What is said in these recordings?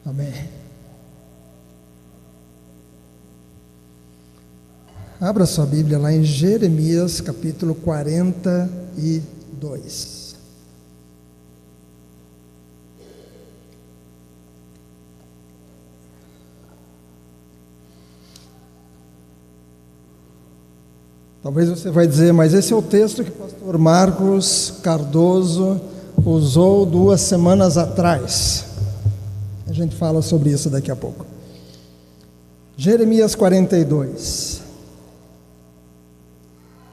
Amém. Abra sua Bíblia lá em Jeremias, capítulo 42. Talvez você vai dizer, mas esse é o texto que o pastor Marcos Cardoso usou 2 semanas atrás. A gente fala sobre isso daqui a pouco. Jeremias 42.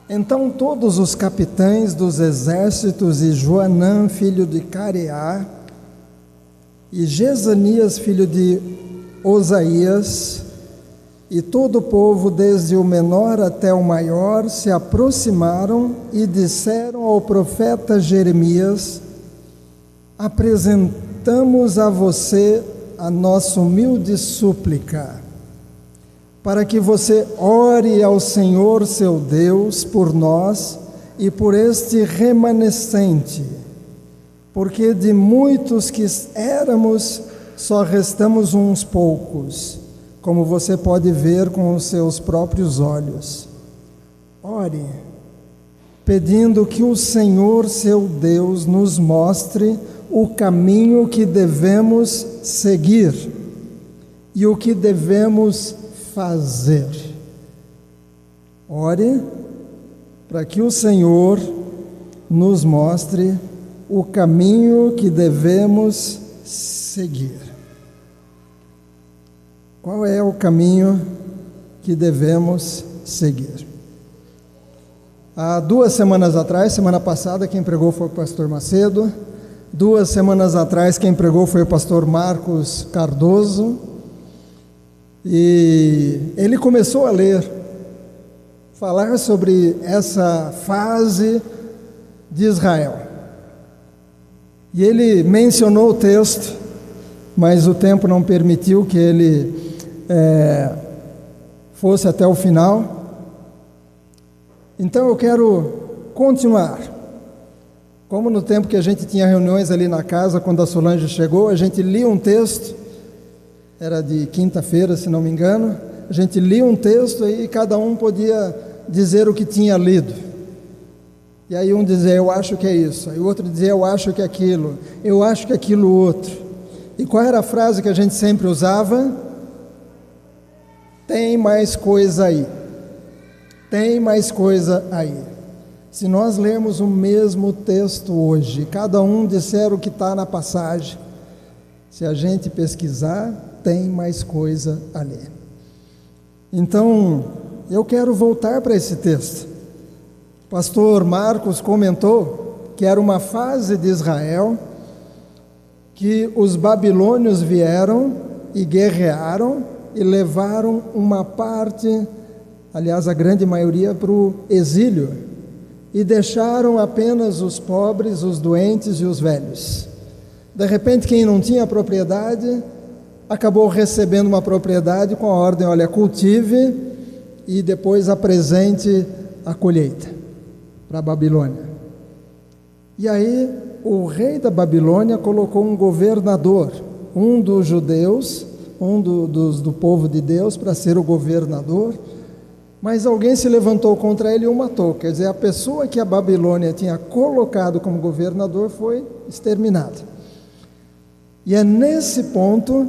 Então todos os capitães dos exércitos e Joanã, filho de Careá, e Jezanias, filho de Osaías, e todo o povo, desde o menor até o maior, se aproximaram e disseram ao profeta Jeremias: apresentamos a você a nossa humilde súplica, para que você ore ao Senhor seu Deus por nós e por este remanescente, porque de muitos que éramos, só restamos uns poucos, como você pode ver com os seus próprios olhos. Ore, pedindo que o Senhor seu Deus nos mostre o caminho que devemos seguir e o que devemos fazer. Ore para que o Senhor nos mostre o caminho que devemos seguir. Qual é o caminho que devemos seguir? Há 2 semanas atrás, semana passada, quem pregou foi o pastor Macedo. 2 semanas atrás, quem pregou foi o pastor Marcos Cardoso. E ele começou a ler, falar sobre essa fase de Israel. E ele mencionou o texto, mas o tempo não permitiu que ele fosse até o final. Então eu quero continuar. Como no tempo que a gente tinha reuniões ali na casa, quando a Solange chegou, a gente lia um texto, era de quinta-feira, se não me engano, a gente lia um texto e cada um podia dizer o que tinha lido. E aí um dizia, eu acho que é isso, aí o outro dizia, eu acho que é aquilo, eu acho que é aquilo outro. E qual era a frase que a gente sempre usava? Tem mais coisa aí. Tem mais coisa aí. Se nós lermos o mesmo texto hoje, cada um disser o que está na passagem, se a gente pesquisar, tem mais coisa ali. Então, eu quero voltar para esse texto. O pastor Marcos comentou que era uma fase de Israel que os babilônios vieram e guerrearam e levaram uma parte, aliás, a grande maioria, para o exílio, e deixaram apenas os pobres, os doentes e os velhos. De repente, quem não tinha propriedade, acabou recebendo uma propriedade com a ordem, olha, cultive e depois apresente a colheita para a Babilônia. E aí, o rei da Babilônia colocou um governador, um dos judeus, do povo de Deus, para ser o governador, mas alguém se levantou contra ele e o matou. Quer dizer, a pessoa que a Babilônia tinha colocado como governador foi exterminada. E é nesse ponto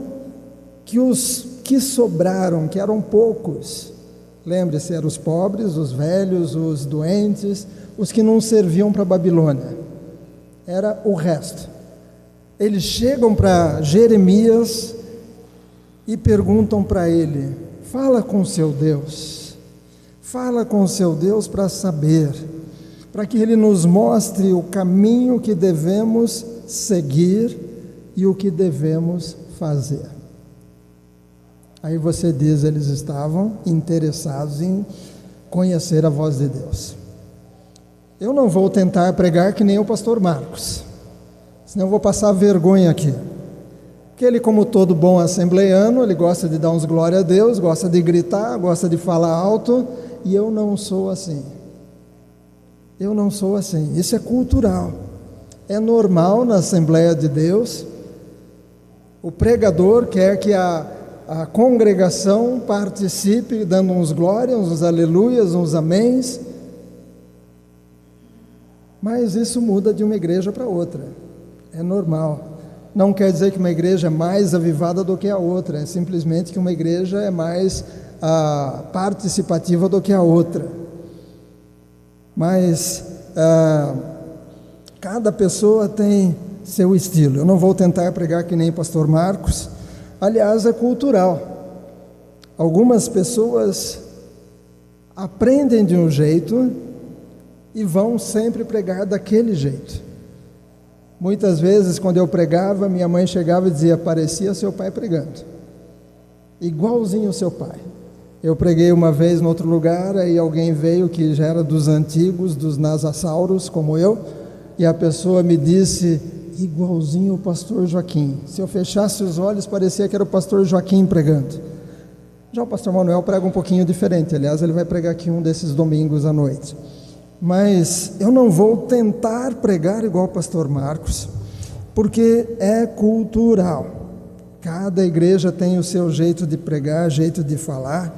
que os que sobraram, que eram poucos, lembre-se, eram os pobres, os velhos, os doentes, os que não serviam para a Babilônia, era o resto. Eles chegam para Jeremias e perguntam para ele, fala com seu Deus, fala com o seu Deus para saber, para que Ele nos mostre o caminho que devemos seguir e o que devemos fazer. Aí você diz, eles estavam interessados em conhecer a voz de Deus. Eu não vou tentar pregar que nem o pastor Marcos, senão eu vou passar vergonha aqui. Porque ele, como todo bom assembleiano, ele gosta de dar uns glória a Deus, gosta de gritar, gosta de falar alto, e eu não sou assim. Eu não sou assim. Isso é cultural. É normal na Assembleia de Deus O pregador quer que a congregação participe, dando uns glórias, uns aleluias, uns améns. Mas isso muda de uma igreja para outra, é normal. Não quer dizer que uma igreja é mais avivada do que a outra, é simplesmente que uma igreja é mais participativa do que a outra. Mas cada pessoa tem seu estilo. Eu não vou tentar pregar que nem pastor Marcos. Aliás, é cultural. Algumas pessoas aprendem de um jeito e vão sempre pregar daquele jeito. Muitas vezes, quando eu pregava, minha mãe chegava e dizia: parecia seu pai pregando, igualzinho o seu pai. Eu preguei uma vez em outro lugar, aí alguém veio que já era dos antigos, dos nasassauros, como eu, e a pessoa me disse: igualzinho o pastor Joaquim. Se eu fechasse os olhos, parecia que era o pastor Joaquim pregando. Já o pastor Manuel prega um pouquinho diferente, aliás, ele vai pregar aqui um desses domingos à noite. Mas eu não vou tentar pregar igual o pastor Marcos, porque é cultural. Cada igreja tem o seu jeito de pregar, jeito de falar.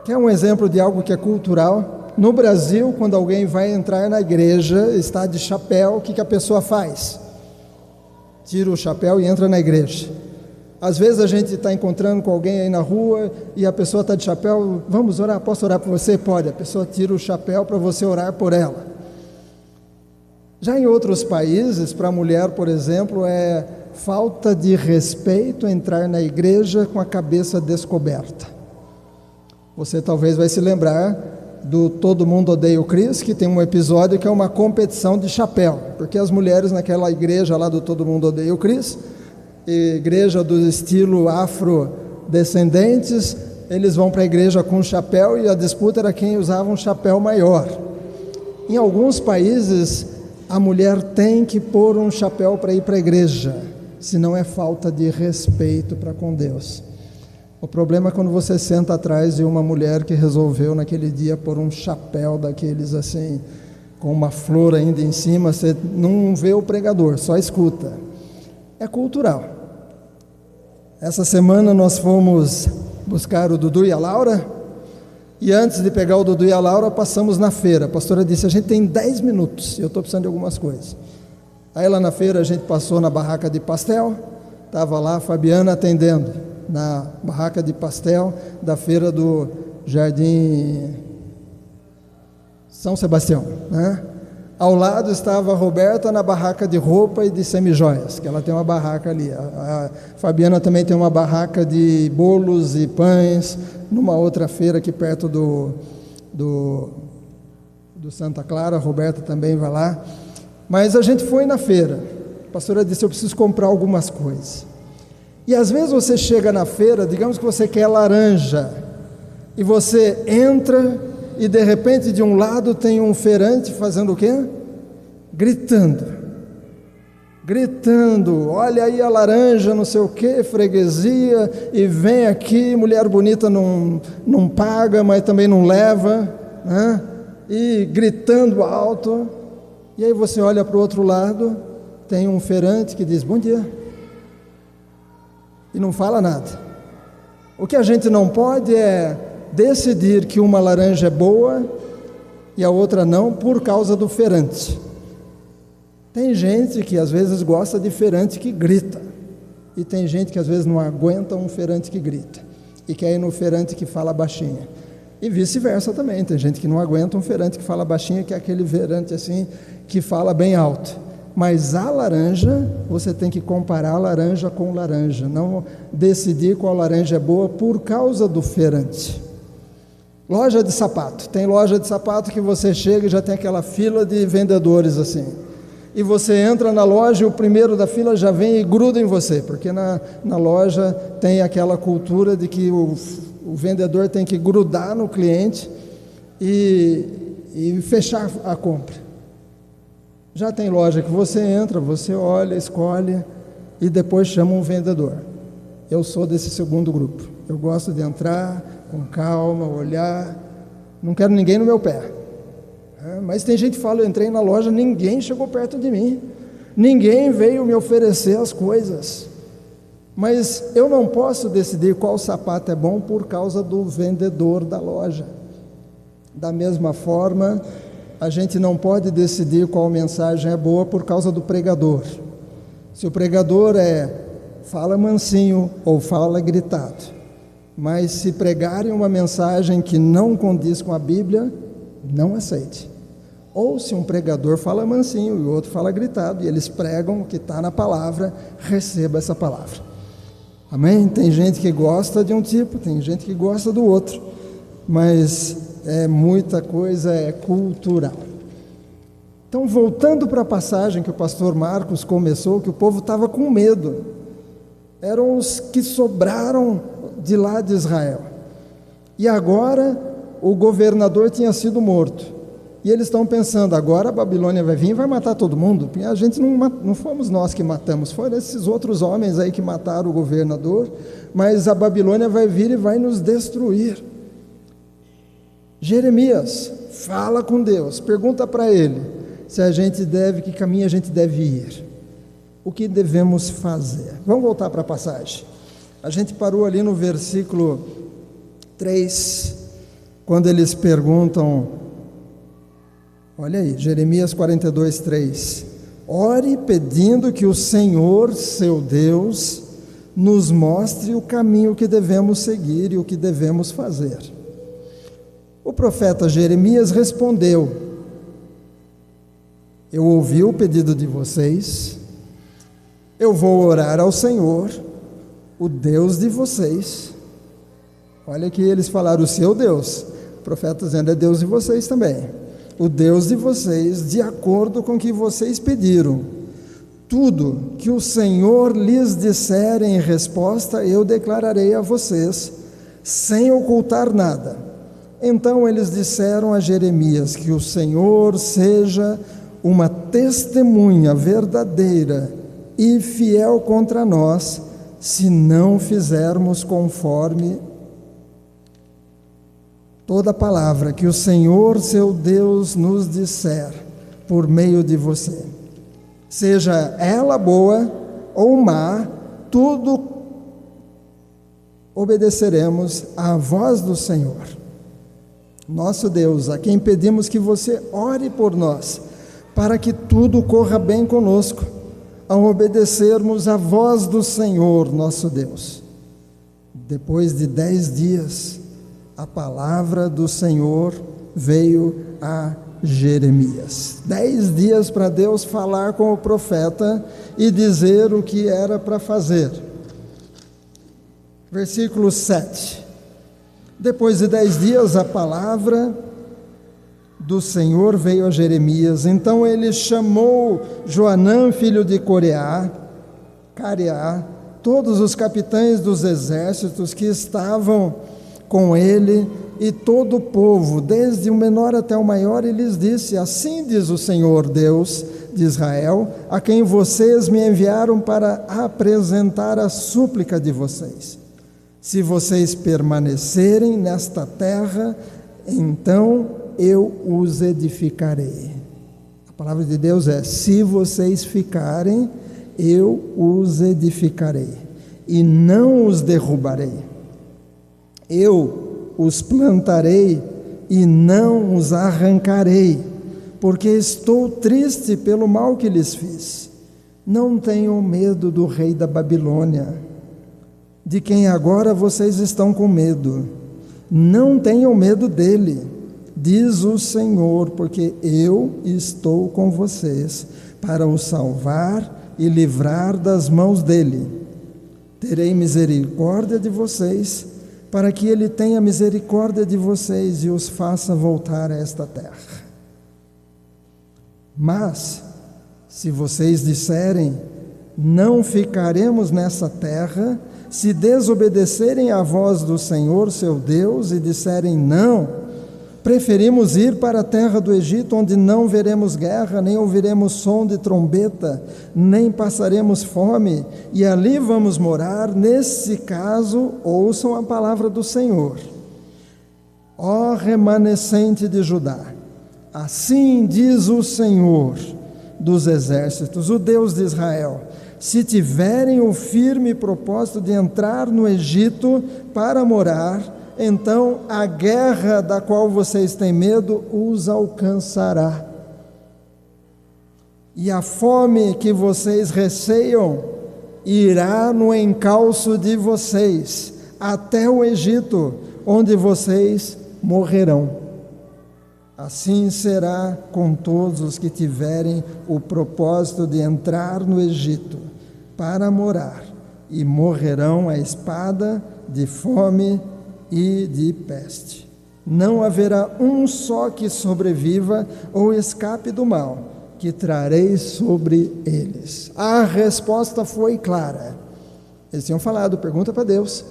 Quer um exemplo de algo que é cultural? No Brasil, quando alguém vai entrar na igreja, está de chapéu, o que a pessoa faz? Tira o chapéu e entra na igreja. Às vezes a gente está encontrando com alguém aí na rua e a pessoa está de chapéu: vamos orar, posso orar por você? Pode. A pessoa tira o chapéu para você orar por ela. Já em outros países, para a mulher, por exemplo, é falta de respeito entrar na igreja com a cabeça descoberta. Você talvez vai se lembrar do Todo Mundo Odeia o Chris, que tem um episódio que é uma competição de chapéu, porque as mulheres naquela igreja lá do Todo Mundo Odeia o Chris, igreja do estilo afrodescendentes, eles vão para a igreja com chapéu e a disputa era quem usava um chapéu maior. Em alguns países, a mulher tem que pôr um chapéu para ir para a igreja, senão é falta de respeito para com Deus. O problema é quando você senta atrás de uma mulher que resolveu naquele dia pôr um chapéu daqueles assim, com uma flor ainda em cima, você não vê o pregador, só escuta. É cultural. Essa semana nós fomos buscar o Dudu e a Laura, e antes de pegar o Dudu e a Laura, passamos na feira. A pastora disse: a gente tem 10 minutos, e eu estou precisando de algumas coisas. Aí lá na feira a gente passou na barraca de pastel, estava lá a Fabiana atendendo, na barraca de pastel da feira do Jardim São Sebastião, né? Ao lado estava a Roberta na barraca de roupa e de semijoias, que ela tem uma barraca ali. A Fabiana também tem uma barraca de bolos e pães, numa outra feira aqui perto do Santa Clara. A Roberta também vai lá. Mas a gente foi na feira. A pastora disse: eu preciso comprar algumas coisas. E às vezes você chega na feira, digamos que você quer laranja, e você entra e de repente de um lado tem um feirante fazendo o quê? Gritando, olha aí a laranja, não sei o quê, freguesia, e vem aqui, mulher bonita não paga, mas também não leva, né? E gritando alto. E aí você olha para o outro lado, tem um feirante que diz: bom dia, e não fala nada. O que a gente não pode é decidir que uma laranja é boa e a outra não por causa do feirante. Tem gente que às vezes gosta de feirante que grita, e tem gente que às vezes não aguenta um feirante que grita e quer ir no feirante que fala baixinho, e vice-versa também. Tem gente que não aguenta um feirante que fala baixinho, que é aquele feirante assim que fala bem alto. Mas a laranja, você tem que comparar a laranja com laranja, não decidir qual laranja é boa por causa do feirante. Loja de sapato, tem loja de sapato que você chega e já tem aquela fila de vendedores assim, e você entra na loja e o primeiro da fila já vem e gruda em você, porque na loja tem aquela cultura de que o vendedor tem que grudar no cliente e fechar a compra. Já tem loja que você entra, você olha, escolhe e depois chama um vendedor. Eu sou desse segundo grupo. Eu gosto de entrar com calma, olhar, não quero ninguém no meu pé. Mas tem gente que fala: eu entrei na loja, ninguém chegou perto de mim, ninguém veio me oferecer as coisas. Mas eu não posso decidir qual sapato é bom por causa do vendedor da loja. Da mesma forma, a gente não pode decidir qual mensagem é boa por causa do pregador. Se o pregador fala mansinho ou fala gritado, mas se pregarem uma mensagem que não condiz com a Bíblia, não aceite. Ou se um pregador fala mansinho e o outro fala gritado, e eles pregam o que está na palavra, receba essa palavra. Amém? Tem gente que gosta de um tipo, tem gente que gosta do outro, mas muita coisa é cultural. Então, voltando para a passagem que o pastor Marcos começou, que o povo estava com medo, eram os que sobraram de lá de Israel, e agora o governador tinha sido morto, e eles estão pensando, agora a Babilônia vai vir e vai matar todo mundo. A gente não fomos nós que matamos, foram esses outros homens aí que mataram o governador, mas a Babilônia vai vir e vai nos destruir. Jeremias fala com Deus, pergunta para ele se a gente deve, que caminho a gente deve ir, o que devemos fazer. Vamos voltar para a passagem. A gente parou ali no versículo 3, quando eles perguntam, olha aí, Jeremias 42, 3, ore pedindo que o Senhor, seu Deus, nos mostre o caminho que devemos seguir e o que devemos fazer. O profeta Jeremias respondeu, eu ouvi o pedido de vocês, eu vou orar ao Senhor, o Deus de vocês. Olha que eles falaram o seu Deus, o profeta dizendo é Deus de vocês também, o Deus de vocês, de acordo com o que vocês pediram. Tudo que o Senhor lhes disser em resposta, eu declararei a vocês, sem ocultar nada. Então eles disseram a Jeremias que o Senhor seja uma testemunha verdadeira e fiel contra nós, se não fizermos conforme toda palavra que o Senhor, seu Deus, nos disser por meio de você. Seja ela boa ou má, tudo obedeceremos à voz do Senhor, nosso Deus, a quem pedimos que você ore por nós, para que tudo corra bem conosco, ao obedecermos à voz do Senhor, nosso Deus. Depois de 10 dias, a palavra do Senhor veio a Jeremias. 10 dias para Deus falar com o profeta e dizer o que era para fazer. Versículo 7. Depois de 10 dias, a palavra do Senhor veio a Jeremias. Então ele chamou Joanã, filho de Careá, todos os capitães dos exércitos que estavam com ele e todo o povo, desde o menor até o maior, e lhes disse: assim diz o Senhor Deus de Israel, a quem vocês me enviaram para apresentar a súplica de vocês. Se vocês permanecerem nesta terra, então eu os edificarei. A palavra de Deus é: se vocês ficarem, eu os edificarei e não os derrubarei. Eu os plantarei e não os arrancarei, porque estou triste pelo mal que lhes fiz. Não tenham medo do rei da Babilônia, de quem agora vocês estão com medo. Não tenham medo dele, diz o Senhor, porque eu estou com vocês para os salvar e livrar das mãos dele. Terei misericórdia de vocês, para que ele tenha misericórdia de vocês e os faça voltar a esta terra. Mas, se vocês disserem, não ficaremos nessa terra, se desobedecerem à voz do Senhor, seu Deus, e disserem não, preferimos ir para a terra do Egito, onde não veremos guerra, nem ouviremos som de trombeta, nem passaremos fome, e ali vamos morar. Nesse caso, ouçam a palavra do Senhor. Ó remanescente de Judá, assim diz o Senhor dos exércitos, o Deus de Israel: se tiverem o firme propósito de entrar no Egito para morar, então a guerra da qual vocês têm medo os alcançará. E a fome que vocês receiam irá no encalço de vocês, até o Egito, onde vocês morrerão. Assim será com todos os que tiverem o propósito de entrar no Egito para morar, e morrerão à espada, de fome e de peste. Não haverá um só que sobreviva ou escape do mal que trarei sobre eles. A resposta foi clara. Eles tinham falado, pergunta para Deus,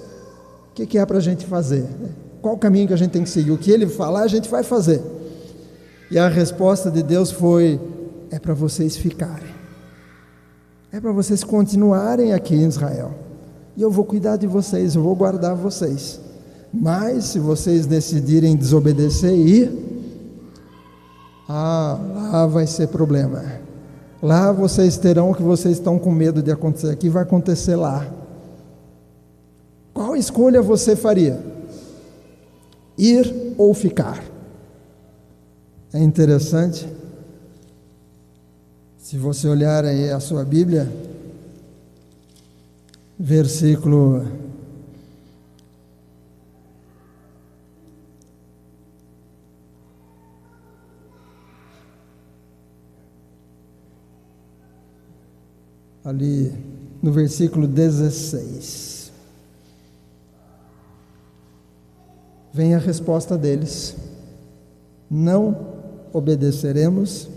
o que é para a gente fazer? Qual o caminho que a gente tem que seguir? O que Ele falar, a gente vai fazer. E a resposta de Deus foi, é para vocês ficarem. É para vocês continuarem aqui em Israel. E eu vou cuidar de vocês, eu vou guardar vocês. Mas se vocês decidirem desobedecer e ir, lá vai ser problema. Lá vocês terão o que vocês estão com medo de acontecer aqui, vai acontecer lá. Qual escolha você faria? Ir ou ficar? É interessante, se você olhar aí a sua Bíblia, versículo ali no versículo 16, vem a resposta deles: não obedeceremos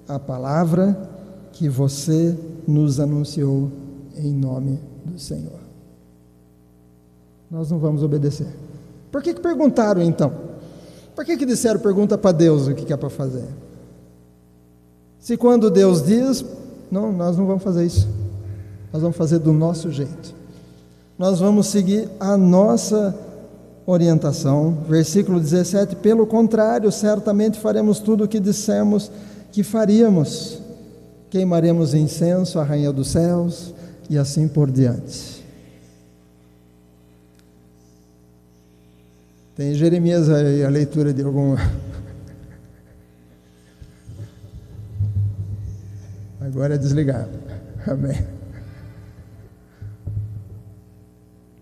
a palavra que você nos anunciou em nome do Senhor. Nós não vamos obedecer. Por que perguntaram então? Por que disseram, pergunta para Deus o que é para fazer? Se quando Deus diz, não, nós não vamos fazer isso. Nós vamos fazer do nosso jeito. Nós vamos seguir a nossa orientação. Versículo 17, pelo contrário, certamente faremos tudo o que dissemos que faríamos. Queimaremos incenso à rainha dos céus e assim por diante. Tem Jeremias aí, a leitura de algum... Agora é desligar. Amém.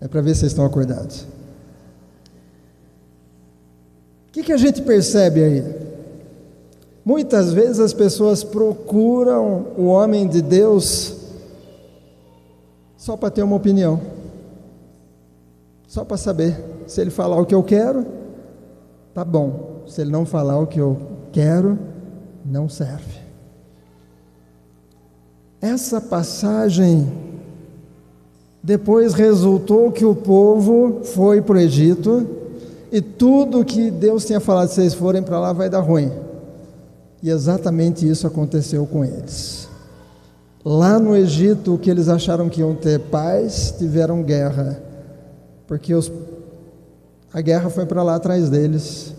É para ver se vocês estão acordados. O que a gente percebe aí? Muitas vezes as pessoas procuram o homem de Deus só para ter uma opinião, só para saber. Se ele falar o que eu quero, tá bom. Se ele não falar o que eu quero, não serve. Essa passagem depois resultou que o povo foi para o Egito, e tudo que Deus tinha falado, se vocês forem para lá vai dar ruim. E exatamente isso aconteceu com eles. Lá no Egito, o que eles acharam que iam ter paz, tiveram guerra, porque a guerra foi para lá atrás deles.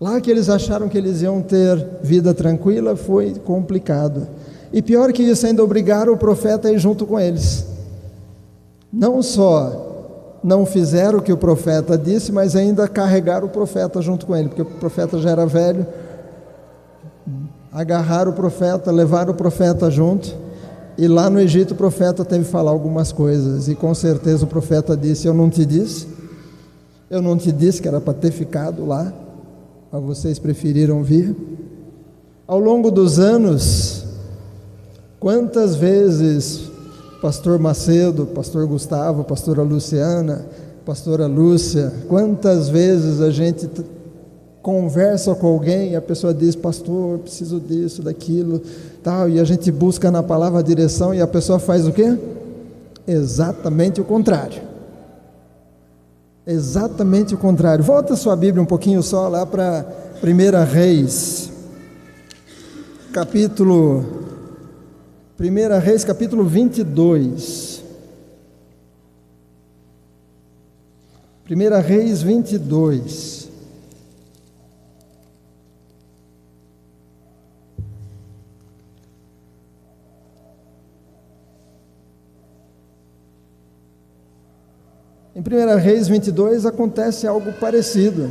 Lá que eles acharam que eles iam ter vida tranquila, foi complicado. E pior que isso, ainda obrigaram o profeta a ir junto com eles. Não só não fizeram o que o profeta disse, mas ainda carregaram o profeta junto com ele, porque o profeta já era velho. Agarraram o profeta, levaram o profeta junto, e lá no Egito o profeta teve que falar algumas coisas, e com certeza o profeta disse, eu não te disse que era para ter ficado lá, mas vocês preferiram vir. Ao longo dos anos, quantas vezes pastor Macedo, pastor Gustavo, pastora Luciana, pastora Lúcia, quantas vezes a gente conversa com alguém e a pessoa diz, pastor, preciso disso, daquilo, tal, e a gente busca na palavra a direção e a pessoa faz o quê? Exatamente o contrário. Exatamente o contrário. Volta a sua Bíblia um pouquinho só lá para 1 Reis, capítulo 22. 1 Reis 22. Em 1 Reis 22 acontece algo parecido.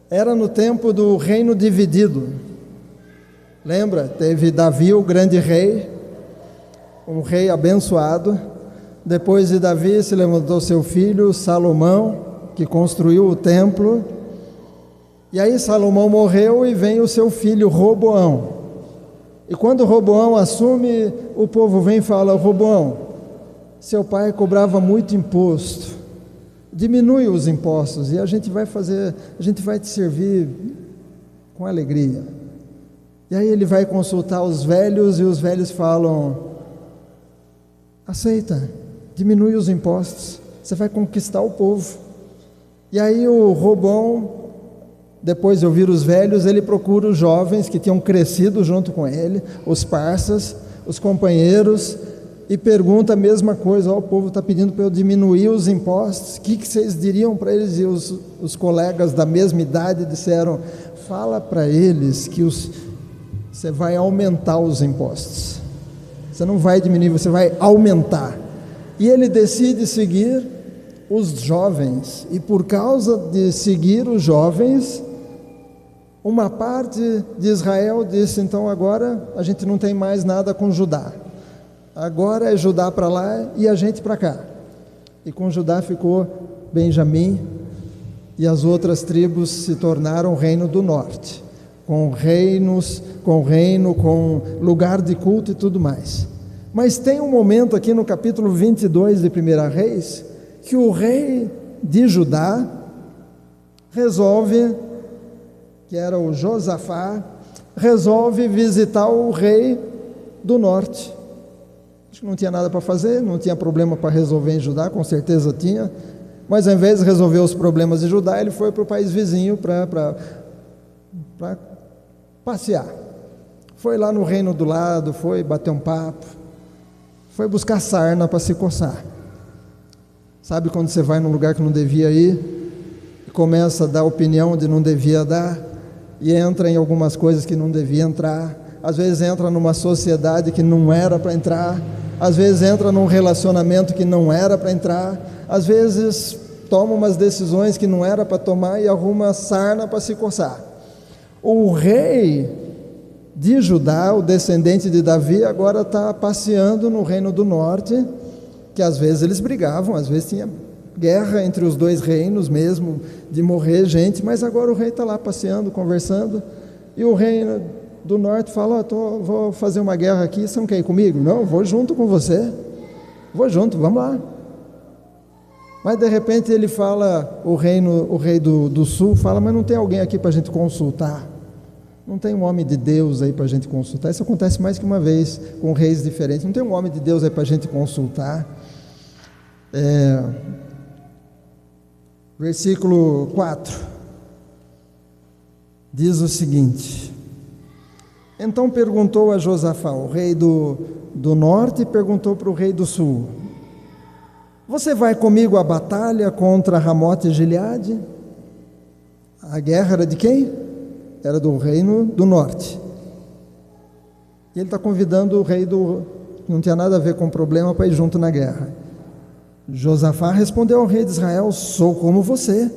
Era no tempo do reino dividido. Lembra? Teve Davi, o grande rei, um rei abençoado. Depois de Davi se levantou seu filho Salomão, que construiu o templo. E aí Salomão morreu e vem o seu filho Roboão. E quando Roboão assume, o povo vem e fala: Roboão, seu pai cobrava muito imposto, diminui os impostos e a gente vai te servir com alegria. E aí ele vai consultar os velhos e os velhos falam: aceita, diminui os impostos, você vai conquistar o povo. E aí o Roboão, depois de ouvir os velhos, ele procura os jovens que tinham crescido junto com ele, os parças, os companheiros, e pergunta a mesma coisa: o povo está pedindo para eu diminuir os impostos, o que vocês diriam para eles? E os colegas da mesma idade disseram: fala para eles que você vai aumentar os impostos, você não vai diminuir, você vai aumentar. E ele decide seguir os jovens, e por causa de seguir os jovens, uma parte de Israel disse: então agora a gente não tem mais nada com Judá, agora é Judá para lá e a gente para cá. E com Judá ficou Benjamim, e as outras tribos se tornaram o reino do norte, com reino, com lugar de culto e tudo mais. Mas tem um momento aqui no capítulo 22 de 1 Reis, que o rei de Judá resolve, que era o Josafá, resolve visitar o rei do norte. Acho que não tinha nada para fazer, não tinha problema para resolver em Judá, com certeza tinha, mas ao invés de resolver os problemas de Judá, ele foi para o país vizinho para passear. Foi lá no reino do lado, foi bater um papo, foi buscar sarna para se coçar. Sabe quando você vai num lugar que não devia ir, e começa a dar opinião onde não devia dar, e entra em algumas coisas que não devia entrar, às vezes entra numa sociedade que não era para entrar, às vezes entra num relacionamento que não era para entrar, às vezes toma umas decisões que não era para tomar e arruma sarna para se coçar. O rei de Judá, o descendente de Davi, agora está passeando no reino do norte, que às vezes eles brigavam, às vezes tinha guerra entre os dois reinos mesmo, de morrer gente, mas agora o rei está lá passeando, conversando, e o reino do norte fala: vou fazer uma guerra aqui, você não quer ir comigo? Não, vou junto com você, vou junto, vamos lá. Mas de repente ele fala, o rei do sul fala: mas não tem alguém aqui para a gente consultar? Não tem um homem de Deus aí para a gente consultar? Isso acontece mais que uma vez com reis diferentes. Não tem um homem de Deus aí para a gente consultar? Versículo 4 diz o seguinte: então perguntou a Josafá, o rei do norte, perguntou para o rei do sul: você vai comigo à batalha contra Ramote e Gileade? A guerra era de quem? Era do reino do norte. E ele está convidando o rei que não tinha nada a ver com o problema, para ir junto na guerra. Josafá respondeu ao rei de Israel: sou como você,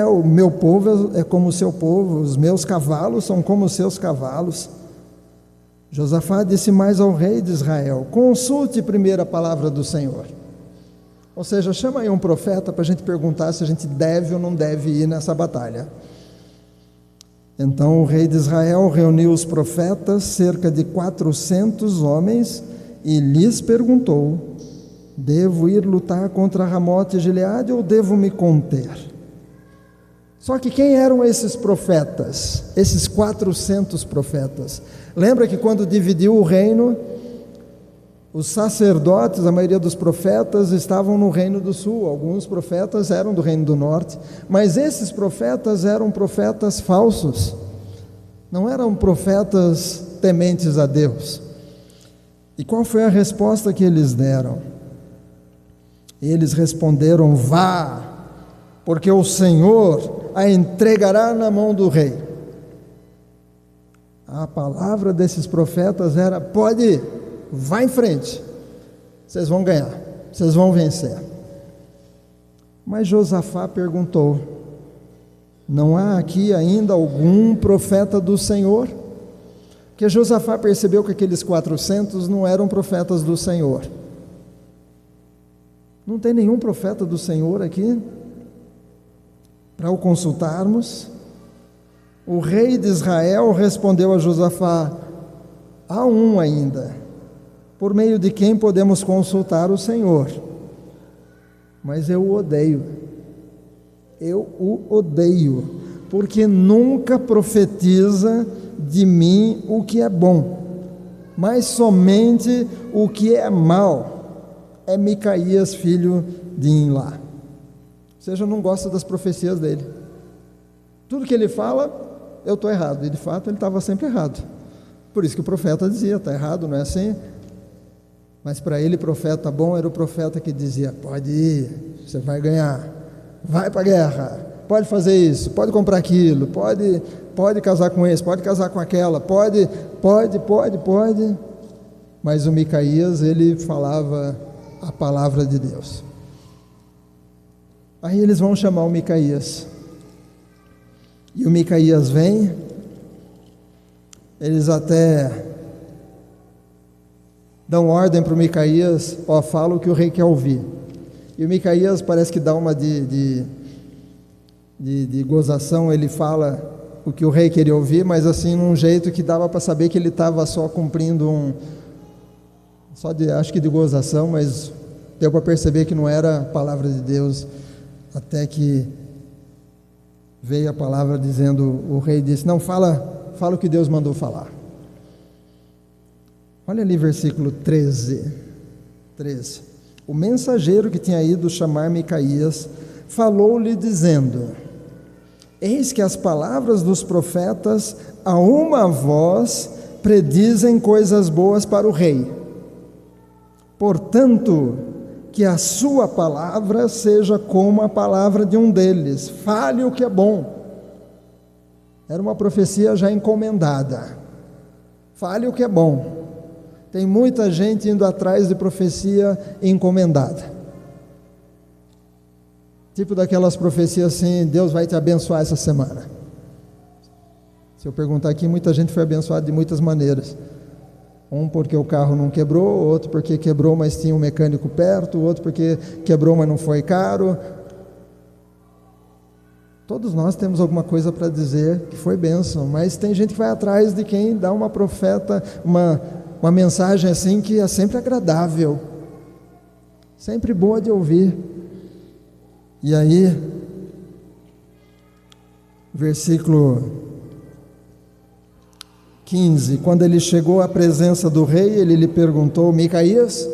o meu povo é como o seu povo, os meus cavalos são como os seus cavalos. Josafá disse mais ao rei de Israel: consulte primeiro a palavra do Senhor. Ou seja, chama aí um profeta para a gente perguntar se a gente deve ou não deve ir nessa batalha. Então o rei de Israel reuniu os profetas, cerca de 400 homens, e lhes perguntou: devo ir lutar contra Ramote e Gileade ou devo me conter? Só que quem eram esses profetas? Esses 400 profetas? Lembra que quando dividiu o reino, os sacerdotes, a maioria dos profetas, estavam no reino do sul, alguns profetas eram do reino do norte, mas esses profetas eram profetas falsos, não eram profetas tementes a Deus. E qual foi a resposta que eles deram? Eles responderam: vá, porque o Senhor a entregará na mão do rei. A palavra desses profetas era: pode ir. vai em frente, vocês vão ganhar, vocês vão vencer. Mas Josafá perguntou: não há aqui ainda algum profeta do Senhor? Porque Josafá percebeu que aqueles 400 não eram profetas do Senhor. Não tem nenhum profeta do Senhor aqui para o consultarmos? O rei de Israel respondeu a Josafá: há um ainda, por meio de quem podemos consultar o Senhor, mas eu o odeio, porque nunca profetiza de mim o que é bom, mas somente o que é mal. É Micaías, filho de Imlá. Ou seja, não gosta das profecias dele. Tudo que ele fala, eu estou errado, e de fato ele estava sempre errado. Por isso que o profeta dizia: está errado, não é assim? Mas para ele, profeta bom era o profeta que dizia: pode ir, você vai ganhar, vai para a guerra, pode fazer isso, pode comprar aquilo, pode casar com esse, pode casar com aquela, pode. Mas o Micaías, ele falava a palavra de Deus. Aí eles vão chamar o Micaías, e o Micaías vem. Eles até dão ordem para o Micaías: fala o que o rei quer ouvir. E o Micaías parece que dá uma de gozação, ele fala o que o rei queria ouvir, mas assim, num jeito que dava para saber que ele estava só cumprindo acho que de gozação, mas deu para perceber que não era a palavra de Deus, até que veio a palavra dizendo, o rei disse: não, fala o que Deus mandou falar. Olha ali versículo 13. O mensageiro que tinha ido chamar Micaías falou-lhe dizendo: eis que as palavras dos profetas a uma voz predizem coisas boas para o rei. Portanto, que a sua palavra seja como a palavra de um deles, fale o que é bom. Era uma profecia já encomendada. Fale o que é bom. Tem muita gente indo atrás de profecia encomendada. Tipo daquelas profecias assim: Deus vai te abençoar essa semana. Se eu perguntar aqui, muita gente foi abençoada de muitas maneiras. Um porque o carro não quebrou, outro porque quebrou, mas tinha um mecânico perto, outro porque quebrou, mas não foi caro. Todos nós temos alguma coisa para dizer que foi bênção, mas tem gente que vai atrás de quem dá uma profeta, uma mensagem assim que é sempre agradável, sempre boa de ouvir. E aí, versículo 15, quando ele chegou à presença do rei, ele lhe perguntou: Micaías,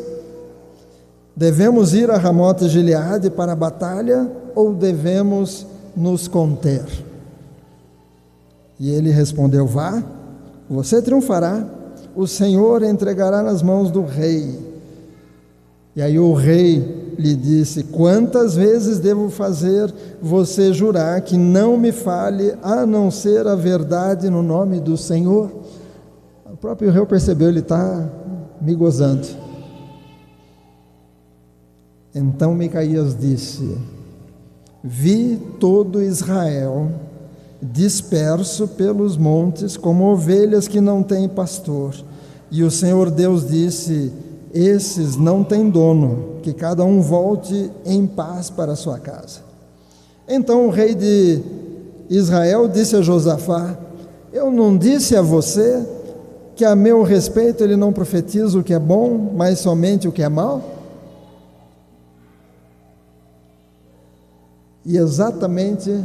devemos ir a Ramote Gileade para a batalha ou devemos nos conter? E ele respondeu: vá, você triunfará, o Senhor entregará nas mãos do rei. E aí o rei lhe disse: quantas vezes devo fazer você jurar que não me fale a não ser a verdade no nome do Senhor? O próprio rei percebeu, ele está me gozando. Então Micaías disse: vi todo Israel disperso pelos montes como ovelhas que não têm pastor, e o Senhor Deus disse: esses não têm dono, que cada um volte em paz para a sua casa. Então o rei de Israel disse a Josafá: eu não disse a você que a meu respeito ele não profetiza o que é bom, mas somente o que é mal? E exatamente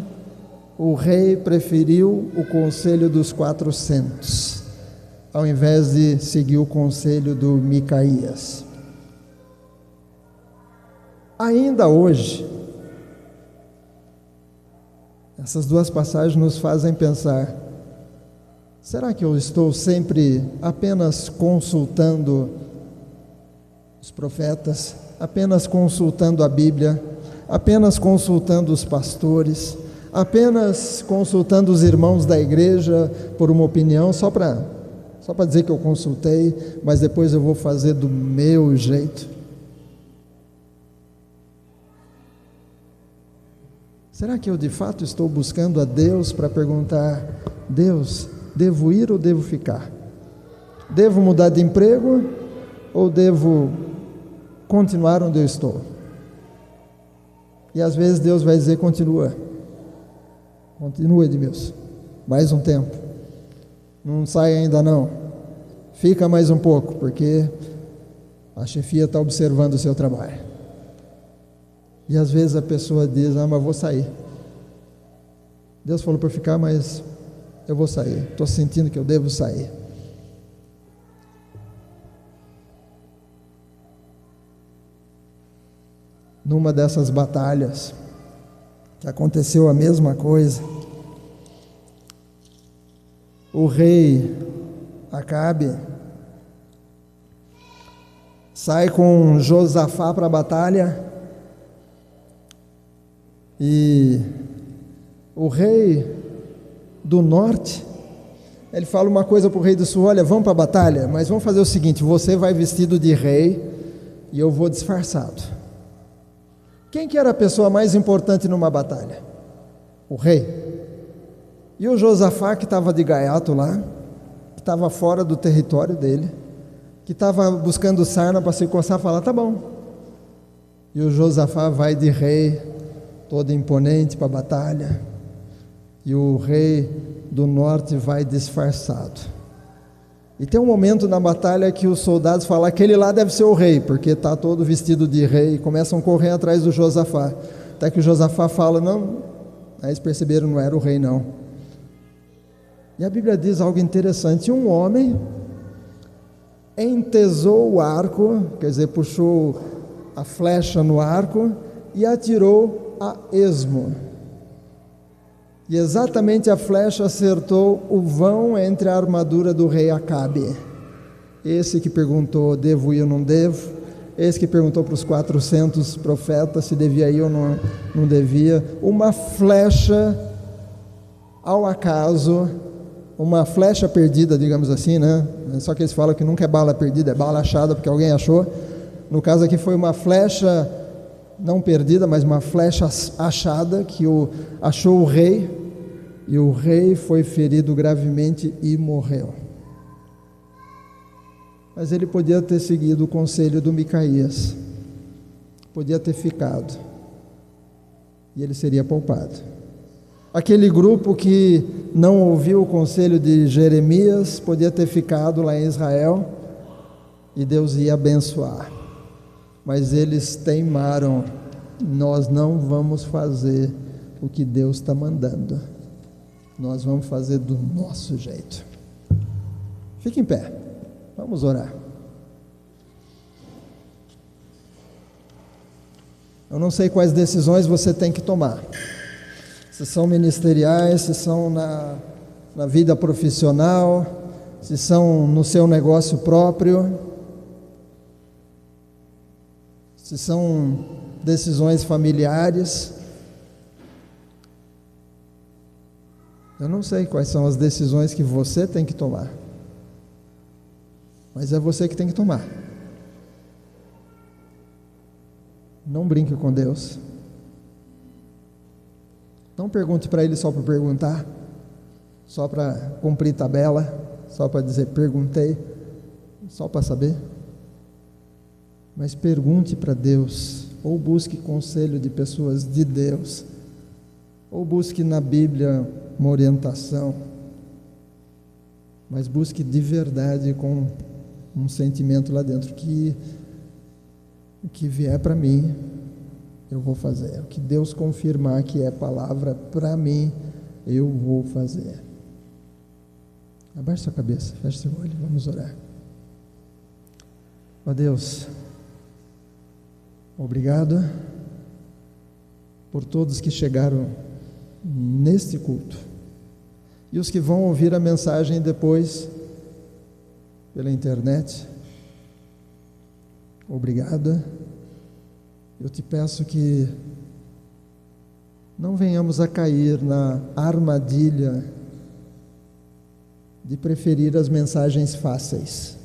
o rei preferiu o conselho dos 400, ao invés de seguir o conselho do Micaías. Ainda hoje, essas duas passagens nos fazem pensar: será que eu estou sempre apenas consultando os profetas, apenas consultando a Bíblia, apenas consultando os pastores, apenas consultando os irmãos da igreja por uma opinião, só para só para dizer que eu consultei, mas depois eu vou fazer do meu jeito. Será que eu de fato estou buscando a Deus para perguntar: Deus, devo ir ou devo ficar? Devo mudar de emprego ou devo continuar onde eu estou? E às vezes Deus vai dizer: continua, Edmilson, mais um tempo, não sai ainda não, fica mais um pouco, porque a chefia está observando o seu trabalho. E às vezes a pessoa diz: mas vou sair, Deus falou para ficar, mas eu vou sair, estou sentindo que eu devo sair. Numa dessas batalhas, que aconteceu a mesma coisa, o rei Acabe sai com Josafá para a batalha, e o rei do norte, ele fala uma coisa para o rei do sul: olha, vamos para a batalha, mas vamos fazer o seguinte, você vai vestido de rei e eu vou disfarçado. Quem que era a pessoa mais importante numa batalha? O rei. E o Josafá, que estava de gaiato lá, que estava fora do território dele, que estava buscando sarna para se coçar, fala: tá bom. E o Josafá vai de rei, todo imponente para a batalha, e o rei do norte vai disfarçado. E tem um momento na batalha que os soldados falam: aquele lá deve ser o rei, porque está todo vestido de rei, e começam a correr atrás do Josafá, até que o Josafá fala: não, aí eles perceberam, não era o rei não. E a Bíblia diz algo interessante: um homem entesou o arco, quer dizer, puxou a flecha no arco e atirou a esmo, e exatamente a flecha acertou o vão entre a armadura do rei Acabe. Esse que perguntou: devo ir ou não devo? Esse que perguntou para os 400 profetas se devia ir ou não devia. Uma flecha ao acaso, uma flecha perdida, digamos assim, né? Só que eles falam que nunca é bala perdida, é bala achada, porque alguém achou. No caso aqui foi uma flecha não perdida, mas uma flecha achada, que achou o rei, e o rei foi ferido gravemente e morreu. Mas ele podia ter seguido o conselho do Micaías, podia ter ficado, e ele seria poupado. Aquele grupo que não ouviu o conselho de Jeremias podia ter ficado lá em Israel, e Deus ia abençoar. Mas eles teimaram: nós não vamos fazer o que Deus está mandando, nós vamos fazer do nosso jeito. Fique em pé, vamos orar. Eu não sei quais decisões você tem que tomar, se são ministeriais, se são na vida profissional, se são no seu negócio próprio, se são decisões familiares. Eu não sei quais são as decisões que você tem que tomar, mas é você que tem que tomar. Não brinque com Deus. Não pergunte para Ele só para perguntar, só para cumprir tabela, só para dizer perguntei, só para saber. Mas pergunte para Deus, ou busque conselho de pessoas de Deus, ou busque na Bíblia uma orientação, mas busque de verdade, com um sentimento lá dentro, que o que vier para mim, eu vou fazer. O que Deus confirmar que é palavra para mim, eu vou fazer. Abaixe sua cabeça, feche seu olho, vamos orar. Ó Deus, obrigado por todos que chegaram neste culto, e os que vão ouvir a mensagem depois pela internet. Obrigado. Eu te peço que não venhamos a cair na armadilha de preferir as mensagens fáceis,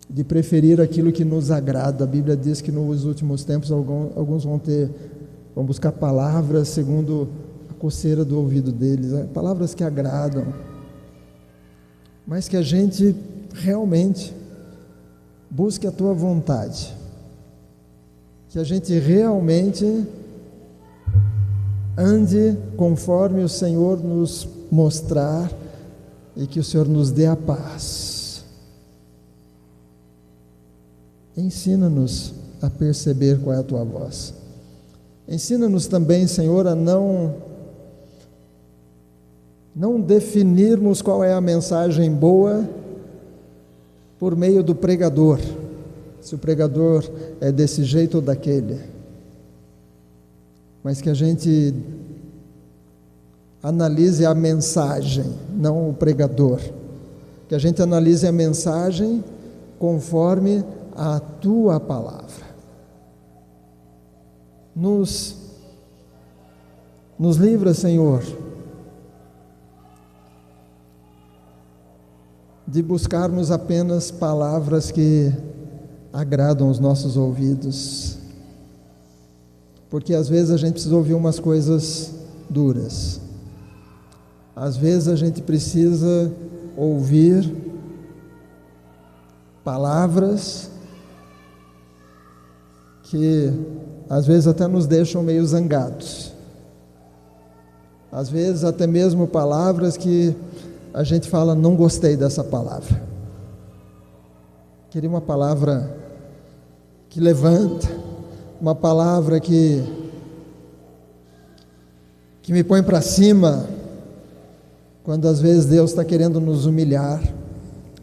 de preferir aquilo que nos agrada. A Bíblia diz que nos últimos tempos alguns vão buscar palavras segundo a coceira do ouvido deles, palavras que agradam, mas que a gente realmente busque a tua vontade, que a gente realmente ande conforme o Senhor nos mostrar e que o Senhor nos dê a paz. Ensina-nos a perceber qual é a tua voz. Ensina-nos também, Senhor, a não definirmos qual é a mensagem boa por meio do pregador, se o pregador é desse jeito ou daquele, mas que a gente analise a mensagem, não o pregador, que a gente analise a mensagem conforme a tua palavra. Nos livra, Senhor, de buscarmos apenas palavras que agradam os nossos ouvidos, porque às vezes a gente precisa ouvir umas coisas duras, às vezes a gente precisa ouvir palavras que às vezes até nos deixam meio zangados, às vezes até mesmo palavras que a gente fala, não gostei dessa palavra. Queria uma palavra que levanta, uma palavra que me põe para cima, quando às vezes Deus está querendo nos humilhar,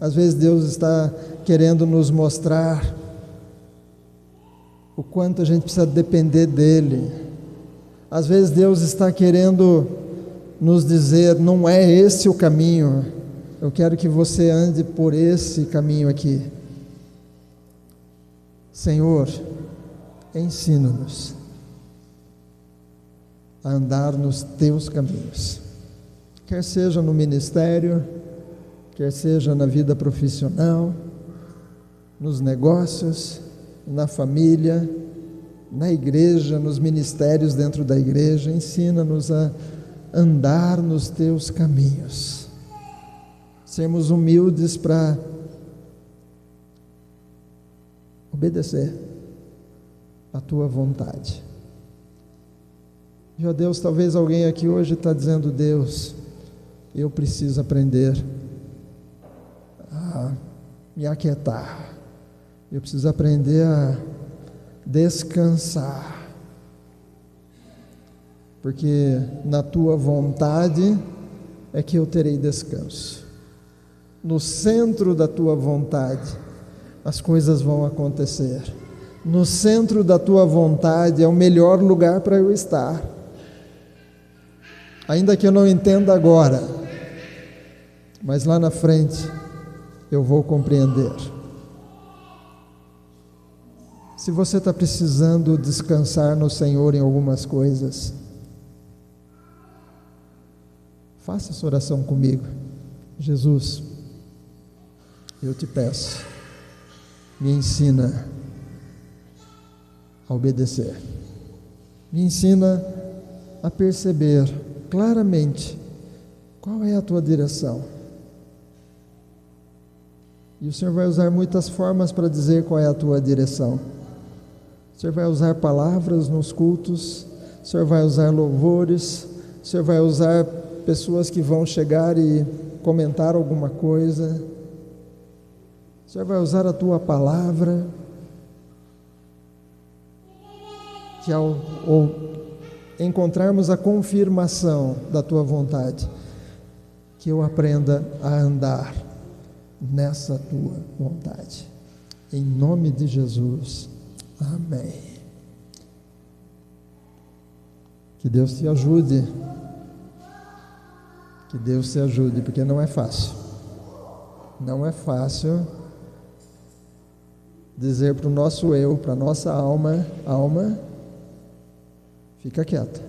às vezes Deus está querendo nos mostrar o quanto a gente precisa depender dEle. Às vezes Deus está querendo nos dizer, não é esse o caminho, eu quero que você ande por esse caminho aqui. Senhor, ensina-nos a andar nos teus caminhos, quer seja no ministério, quer seja na vida profissional, nos negócios, na família, na igreja, nos ministérios dentro da igreja. Ensina-nos a andar nos teus caminhos, sermos humildes para obedecer a tua vontade. E, ó Deus, talvez alguém aqui hoje está dizendo, Deus, eu preciso aprender a me aquietar, eu preciso aprender a descansar, porque na tua vontade é que eu terei descanso. No centro da tua vontade as coisas vão acontecer. No centro da tua vontade é o melhor lugar para eu estar. Ainda que eu não entenda agora, mas lá na frente eu vou compreender. Se você está precisando descansar no Senhor em algumas coisas, faça essa oração comigo. Jesus, eu te peço, me ensina a obedecer, me ensina a perceber claramente qual é a tua direção. E o Senhor vai usar muitas formas para dizer qual é a tua direção. O Senhor vai usar palavras nos cultos, o Senhor vai usar louvores, o Senhor vai usar pessoas que vão chegar e comentar alguma coisa, o Senhor vai usar a tua palavra, que ao encontrarmos a confirmação da tua vontade, que eu aprenda a andar nessa tua vontade, em nome de Jesus, amém. Que Deus te ajude, que Deus te ajude, porque não é fácil dizer para o nosso eu, para a nossa alma, fica quieta,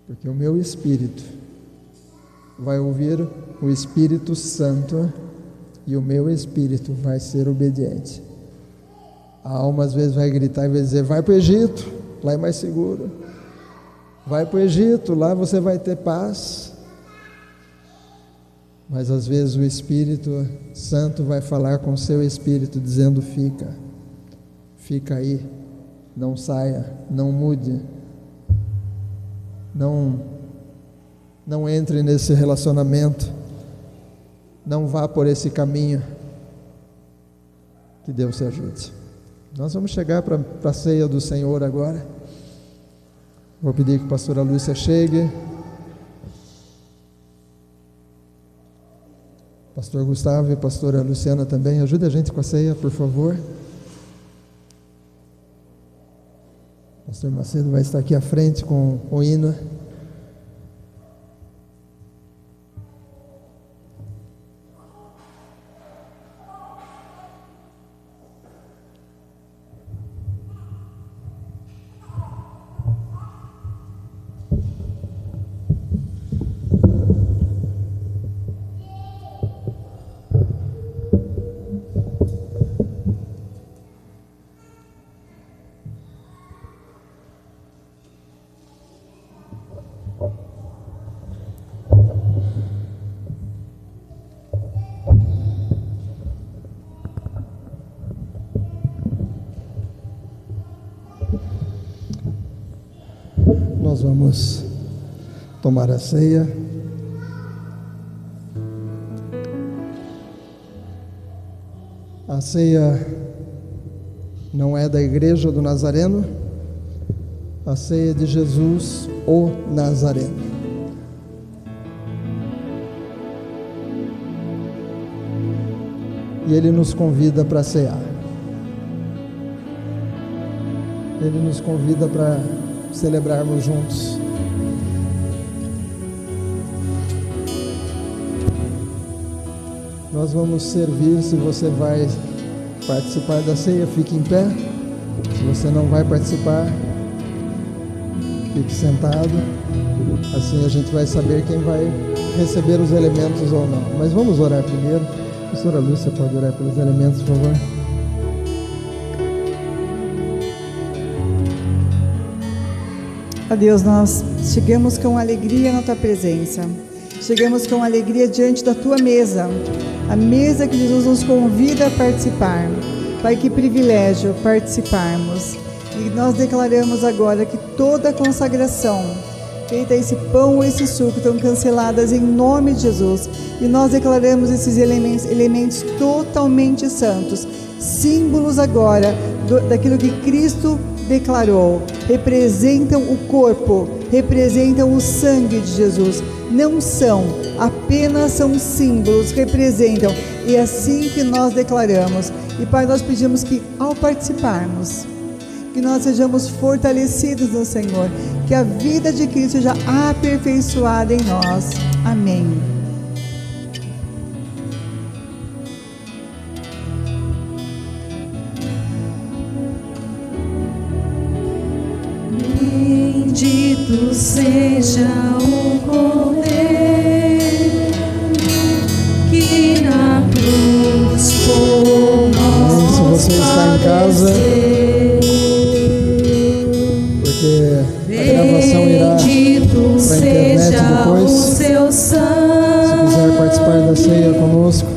porque o meu espírito vai ouvir o Espírito Santo e o meu espírito vai ser obediente. A alma às vezes vai gritar e vai dizer: vai para o Egito, lá é mais seguro. Vai para o Egito, lá você vai ter paz. Mas às vezes o Espírito Santo vai falar com o seu espírito dizendo: fica aí, não saia, não mude, não entre nesse relacionamento, não vá por esse caminho. Que Deus te ajude. Nós vamos chegar para a ceia do Senhor agora. Vou pedir que a pastora Lúcia chegue. Pastor Gustavo e a pastora Luciana também. Ajude a gente com a ceia, por favor. Pastor Macedo vai estar aqui à frente com o hino. Nós vamos tomar a ceia. A ceia não é da Igreja do Nazareno, a ceia é de Jesus, o Nazareno. E Ele nos convida para cear. Ele nos convida para celebrarmos juntos. Nós vamos servir. Se você vai participar da ceia, fique em pé. Se você não vai participar, fique sentado. Assim a gente vai saber quem vai receber os elementos ou não. Mas vamos orar primeiro. A pastora Lúcia pode orar pelos elementos, por favor. Ó Deus, nós chegamos com alegria na Tua presença, chegamos com alegria diante da Tua mesa, a mesa que Jesus nos convida a participar. Pai, que privilégio participarmos, e nós declaramos agora que toda a consagração feita a esse pão ou esse suco estão canceladas em nome de Jesus, e nós declaramos esses elementos totalmente santos, símbolos agora daquilo que Cristo declarou, representam o corpo, representam o sangue de Jesus, não são, apenas são símbolos, representam, e é assim que nós declaramos. E Pai, nós pedimos que ao participarmos, que nós sejamos fortalecidos no Senhor, que a vida de Cristo seja aperfeiçoada em nós. Amém. Bendito seja o Cordeiro que na cruz por nós. Se você está em casa, porque a gravação irá para a internet depois. Se quiser participar da ceia conosco,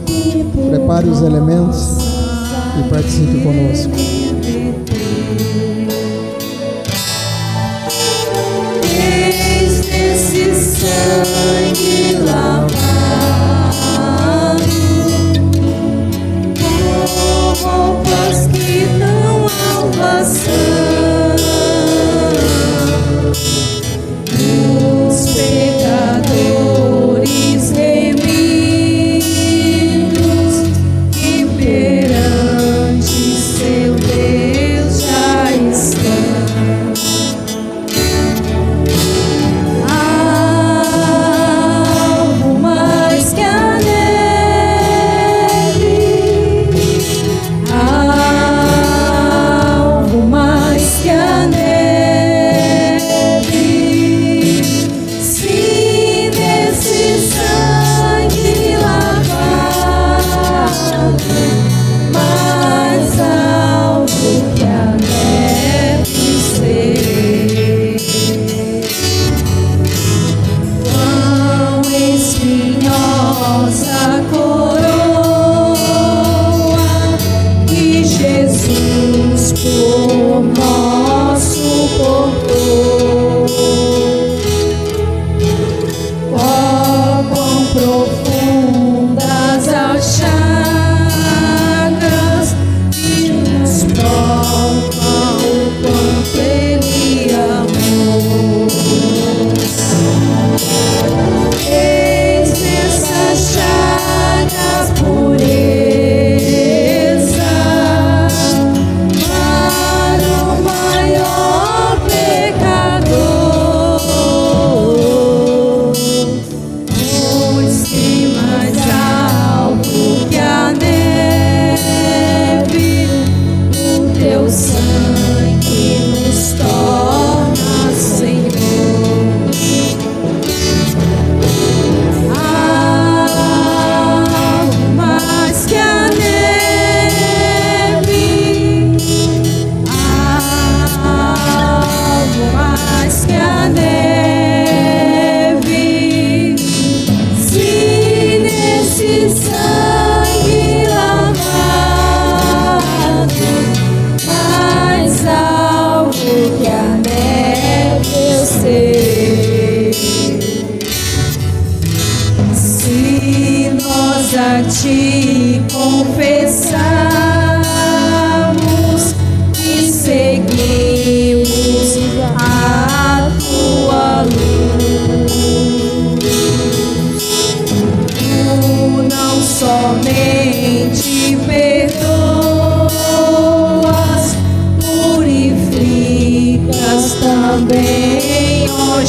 prepare os elementos e participe conosco. Sangue lavado, com roupas que dão salvação, os pecadores remidos que perante seu Deus já estão. Sangue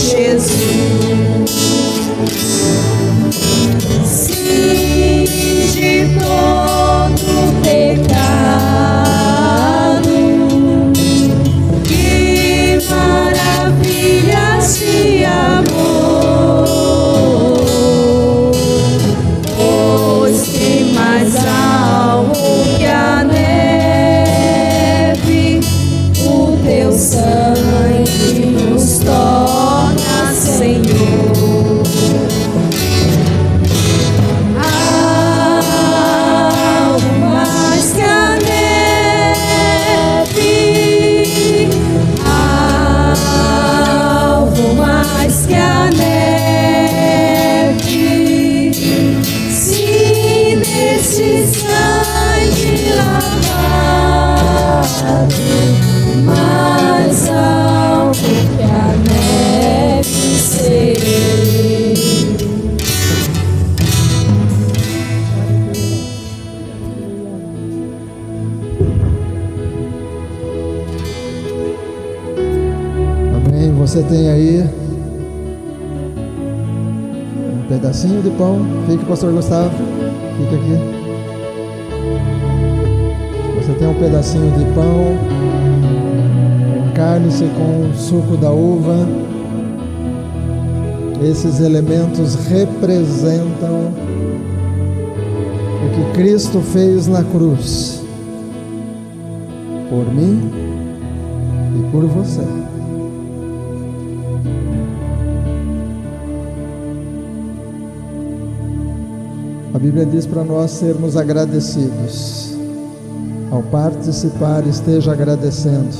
Jesus. Sim, de todo pecado, que maravilhas de amor, pois que mais alto que a neve, o teu sangue nos torna, Senhor. Algo mais que a neve, algo mais que a neve, se nesse sangue lavado, mais alto que a neve serei. Amém. Você tem aí um pedacinho de pão. Fique, pastor Gustavo. Fique aqui. Você tem um pedacinho de pão, carne-se com o suco da uva. Esses elementos representam o que Cristo fez na cruz por mim e por você. A Bíblia diz para nós sermos agradecidos. Ao participar, esteja agradecendo.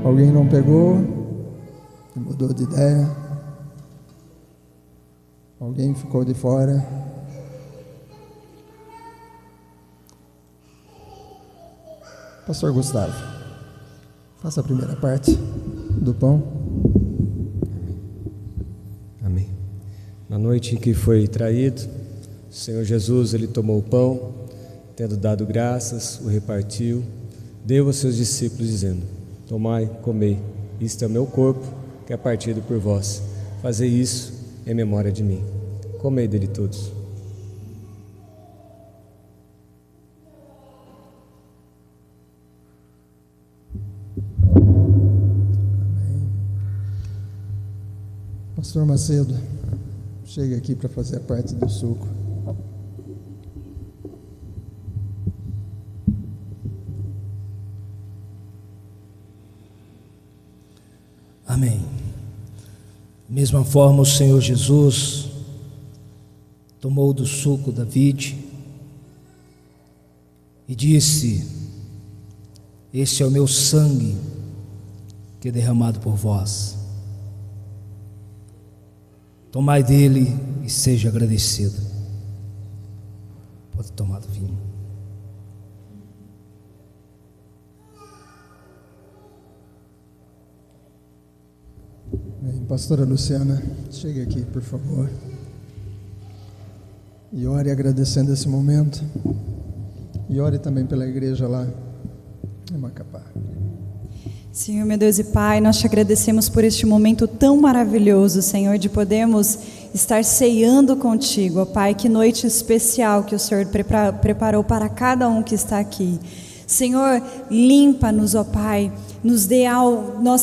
Alguém não pegou? Mudou de ideia? Alguém ficou de fora? Pastor Gustavo, faça a primeira parte do pão. Amém. Na noite em que foi traído, o Senhor Jesus, ele tomou o pão, tendo dado graças, o repartiu, deu aos seus discípulos, dizendo: tomai, comei, isto é o meu corpo, que é partido por vós. Fazei isso em memória de mim. Comei dele todos. Pastor Macedo, chega aqui para fazer a parte do suco. Amém. Da mesma forma, o Senhor Jesus tomou do suco da vide e disse: este é o meu sangue que é derramado por vós. Tomai dele e seja agradecido. Pode tomar do vinho. Bem, pastora Luciana, chegue aqui, por favor. E ore agradecendo esse momento. E ore também pela igreja lá em Macapá. Senhor, meu Deus e Pai, nós te agradecemos por este momento tão maravilhoso, Senhor, de podermos estar ceando contigo, ó Pai. Que noite especial que o Senhor preparou para cada um que está aqui. Senhor, limpa-nos, ó Pai, nos dê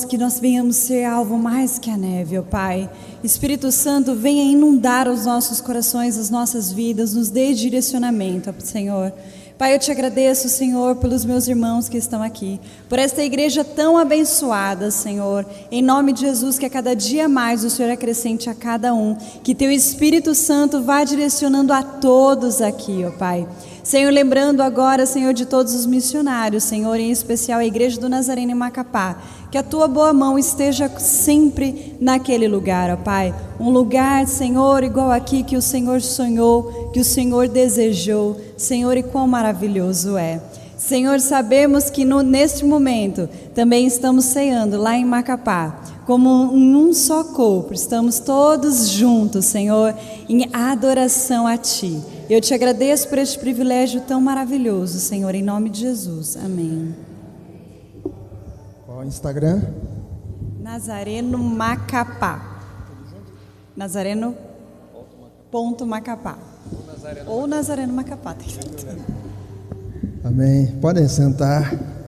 que nós venhamos ser alvo mais que a neve, ó Pai. Espírito Santo, venha inundar os nossos corações, as nossas vidas, nos dê direcionamento, ó Senhor. Pai, eu te agradeço, Senhor, pelos meus irmãos que estão aqui, por esta igreja tão abençoada, Senhor. Em nome de Jesus, que a cada dia mais o Senhor acrescente a cada um, que teu Espírito Santo vá direcionando a todos aqui, ó Pai. Senhor, lembrando agora, Senhor, de todos os missionários, Senhor, em especial a Igreja do Nazareno em Macapá, que a tua boa mão esteja sempre naquele lugar, ó Pai. Um lugar, Senhor, igual aqui que o Senhor sonhou, que o Senhor desejou, Senhor, e quão maravilhoso é. Senhor, sabemos que neste momento também estamos ceando lá em Macapá, como em um só corpo, estamos todos juntos, Senhor, em adoração a Ti. Eu te agradeço por este privilégio tão maravilhoso, Senhor, em nome de Jesus. Amém. Qual o Instagram? Nazareno Macapá. Nazareno.macapá. Ou Nazareno Macapá. Amém. Podem sentar.